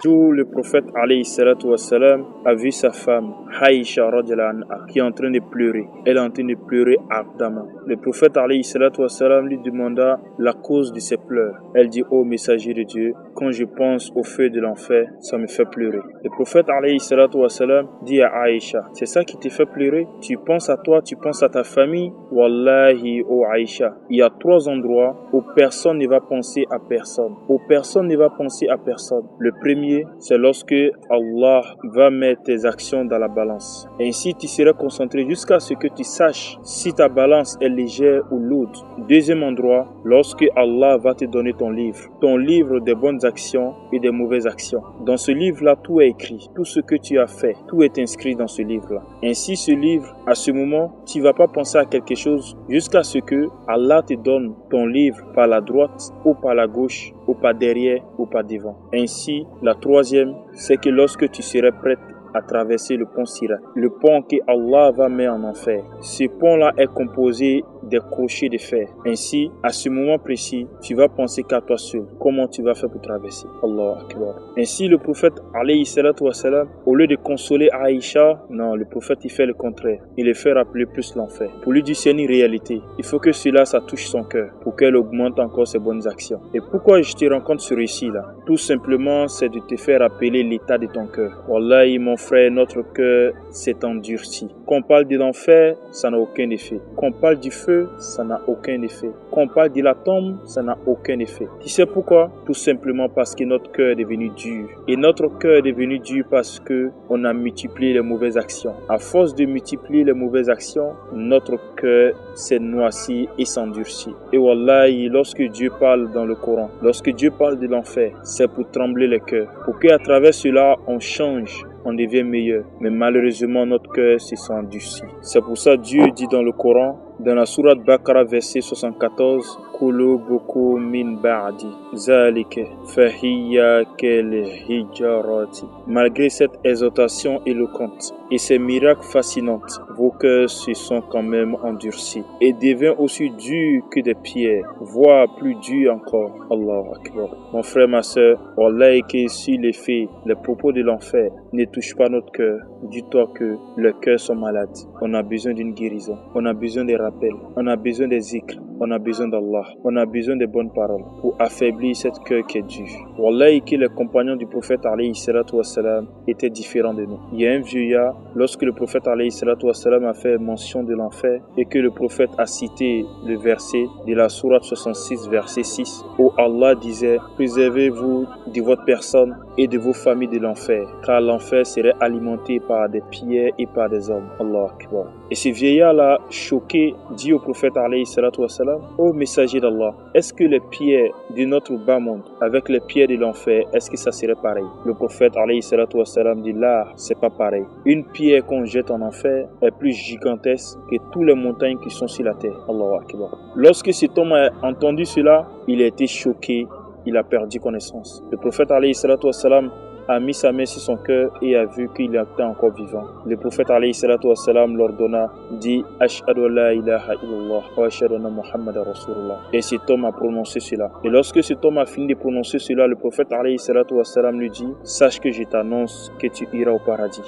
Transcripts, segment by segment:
Jour, le prophète alayhi salatu wassalam a vu sa femme Aïcha radiallahu anha qui est en train de pleurer. Elle est en train de pleurer ardemment. Le prophète alayhi salatu wassalam lui demanda la cause de ses pleurs. Elle dit: ô messager de Dieu, quand je pense au feu de l'enfer, ça me fait pleurer. Le prophète alayhi salatu wassalam dit à Aïcha: c'est ça qui te fait pleurer? Tu penses à toi, tu penses à ta famille? Wallahi, ô Aïcha, il y a 3 endroits où personne ne va penser à personne. Où personne ne va penser à personne. Le premier, c'est lorsque Allah va mettre tes actions dans la balance. Ainsi, tu seras concentré jusqu'à ce que tu saches si ta balance est légère ou lourde. Deuxième endroit, lorsque Allah va te donner ton livre des bonnes actions et des mauvaises actions. Dans ce livre-là, tout est écrit. Tout ce que tu as fait, tout est inscrit dans ce livre-là. Ainsi, ce livre, à ce moment, tu ne vas pas penser à quelque chose jusqu'à ce que Allah te donne ton livre par la droite ou par la gauche, ou par derrière ou par devant. Ainsi, la troisième, c'est que lorsque tu serais prête à traverser le pont Sirat, le pont que Allah va mettre en enfer. Ce pont-là est composé des crochets de fer. Ainsi, à ce moment précis, tu vas penser qu'à toi seul. Comment tu vas faire pour traverser? Allahu Akbar. Ainsi, le prophète, alayhi salatu wassalam, au lieu de consoler Aïcha, non, le prophète, il fait le contraire. Il le fait rappeler plus l'enfer. Pour lui dire, c'est une réalité. Il faut que cela, ça touche son cœur, pour qu'elle augmente encore ses bonnes actions. Et pourquoi je te rencontre ce récit-là? Tout simplement, c'est de te faire rappeler l'état de ton cœur. Wallahi, mon frère, notre cœur s'est endurci. Quand on parle de l'enfer, ça n'a aucun effet. Quand on parle du feu, ça n'a aucun effet. Quand on parle de la tombe, ça n'a aucun effet. Tu sais pourquoi? Tout simplement parce que notre cœur est devenu dur. Et notre cœur est devenu dur parce que on a multiplié les mauvaises actions. À force de multiplier les mauvaises actions, notre cœur s'est noirci et s'endurci. Et wallahi, lorsque Dieu parle dans le Coran, lorsque Dieu parle de l'enfer, c'est pour trembler les cœurs. Pour qu'à travers cela, on change, on devient meilleur. Mais malheureusement, notre cœur s'est endurci. C'est pour ça que Dieu dit dans le Coran, dans la sourate Baqara, verset 74, Qulubukum min ba'di zalika fahiya kal hijarati. Malgré cette exhortation éloquente et ces miracles fascinants, vos cœurs se sont quand même endurcis et deviennent aussi durs que des pierres, voire plus durs encore. Allahu Akbar. Mon frère, ma soeur, wallahi que si les faits, les propos de l'enfer ne touchent pas notre cœur, dis-toi que les cœurs sont malades. On a besoin d'une guérison. On a besoin des rappels. On a besoin des zikrs. On a besoin d'Allah. On a besoin des bonnes paroles pour affaiblir cette cœur qui est dur. Wallahi que les compagnons du prophète alayhi salatu wassalam étaient différents de nous. Il y a un vieillard, lorsque le prophète alayhi salatu wassalam a fait mention de l'enfer et que le prophète a cité le verset de la sourate 66 verset 6 où Allah disait: préservez-vous de votre personne et de vos familles de l'enfer, car l'enfer serait alimenté par des pierres et par des hommes. Allah Akbar. Et ce vieillard-là, choqué, dit au prophète alayhi salatu wassalam: ô messager d'Allah, est-ce que les pierres de notre bas monde avec les pierres de l'enfer, est-ce que ça serait pareil? Le prophète alayhi salatu wassalam dit: là, c'est pas pareil. Une pierre qu'on jette en enfer est plus gigantesque que toutes les montagnes qui sont sur la terre. Allah Akbar. Lorsque cet homme a entendu cela, il a été choqué. Il a perdu connaissance. Le prophète alayhi salatu wassalam a mis sa main sur son cœur et a vu qu'il était encore vivant. Le prophète alayhi salatu wassalam l'ordonna, dit: Ashhadu la ilaha illallah wa ashhadu anna Muhammadan rasulullah. Et cet homme a prononcé cela. Et lorsque cet homme a fini de prononcer cela, le prophète alayhi salatu wassalam lui dit: sache que je t'annonce que tu iras au paradis.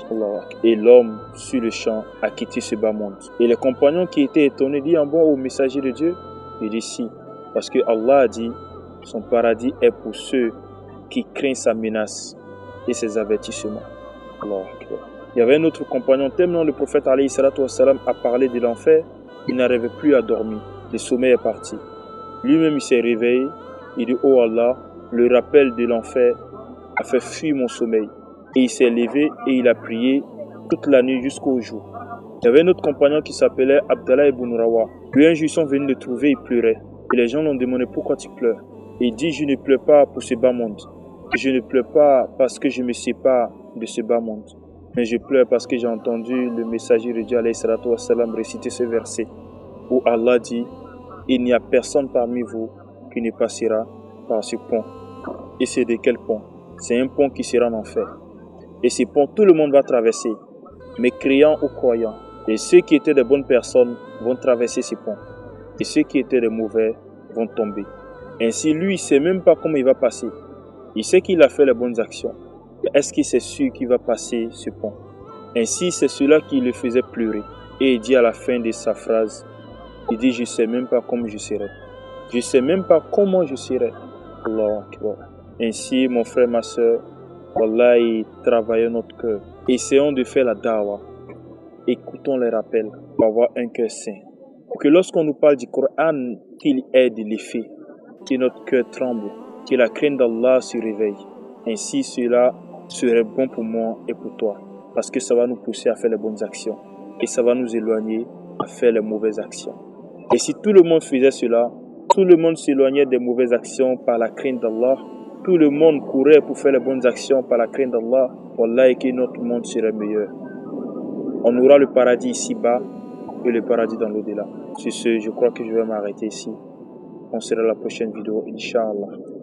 Et l'homme sur le champ a quitté ce bas monde. Et les compagnons qui étaient étonnés disent: en bon, au messager de Dieu? Il dit: si, parce que Allah a dit: son paradis est pour ceux qui craignent sa menace et ses avertissements. Allah Akbar. Il y avait un autre compagnon, tellement le prophète alayhi salatu wassalam a parlé de l'enfer, il n'arrivait plus à dormir. Le sommeil est parti. Lui-même, il s'est réveillé. Il dit: oh Allah, le rappel de l'enfer a fait fuir mon sommeil. Et il s'est levé et il a prié toute la nuit jusqu'au jour. Il y avait un autre compagnon qui s'appelait Abdallah ibn Rawa. Lui, un jour, ils sont venus le trouver, il pleurait. Et les gens l'ont demandé: pourquoi tu pleures? Et il dit: je ne pleure pas pour ce bas monde. Je ne pleure pas parce que je me sépare de ce bas monde. Mais je pleure parce que j'ai entendu le messager de Dieu alayhi salatu wassalam réciter ce verset où Allah dit: il n'y a personne parmi vous qui ne passera par ce pont. Et c'est de quel pont? C'est un pont qui sera en enfer. Et ce pont, tout le monde va traverser, mais croyants ou croyants. Et ceux qui étaient des bonnes personnes vont traverser ce pont. Et ceux qui étaient des mauvais vont tomber. Ainsi, lui, il ne sait même pas comment il va passer. Il sait qu'il a fait les bonnes actions. Est-ce que c'est sûr qu'il va passer ce pont? Ainsi, c'est cela qui le faisait pleurer. Et il dit à la fin de sa phrase, il dit, je ne sais même pas comment je serai. Je ne sais même pas comment je serai. Allahu Akbar. Ainsi, mon frère, ma soeur, Wallahi, travaillons notre cœur. Essayons de faire la dawa. Écoutons les rappels pour avoir un cœur sain. Pour que lorsqu'on nous parle du Coran, qu'il ait de l'effet, que notre cœur tremble, que la crainte d'Allah se réveille. Ainsi, cela serait bon pour moi et pour toi. Parce que ça va nous pousser à faire les bonnes actions. Et ça va nous éloigner à faire les mauvaises actions. Et si tout le monde faisait cela, tout le monde s'éloignait des mauvaises actions par la crainte d'Allah, tout le monde courait pour faire les bonnes actions par la crainte d'Allah, Wallahi que notre monde serait meilleur. On aura le paradis ici-bas et le paradis dans l'au-delà. Sur ce, je crois que je vais m'arrêter ici. On se verra à la prochaine vidéo, Inch'Allah.